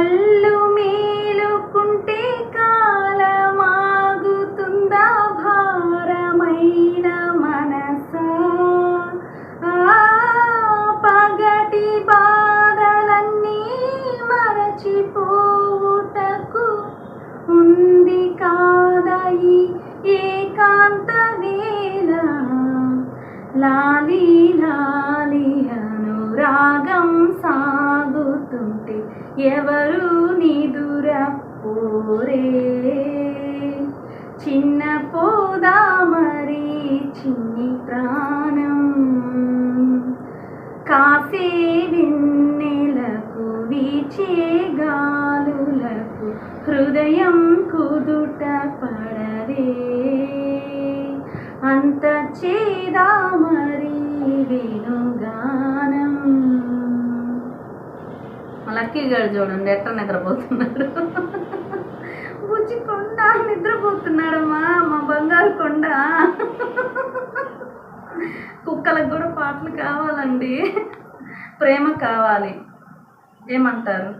కళ్ళు మేలుకుంటే కాలమాగుతుందా భారమైన మనసా? పగటి బాధలన్నీ మరచిపోవుటకు ఉంది కాదా ఈ ఏకాంత వేళ? లాలి లాలి అనురాగం సాగుతుంటే ఎవరు నిదురపోరే? చిన్న పోదా మరి చిన్ని ప్రాణం, కాసే వెన్నెలకు వీచే గాలులకు హృదయం కుదుట పడదే? అంత చేదా మరి వేణుగానం. లక్కీ గారు చూడండి ఎట్లా నిద్రపోతున్నాడు. బుజ్జి కొండ నిద్రపోతున్నాడమ్మా, మా బంగారు కొండ. కుక్కలకు కూడా పాటలు కావాలండి, ప్రేమ కావాలి. ఏమంటారు?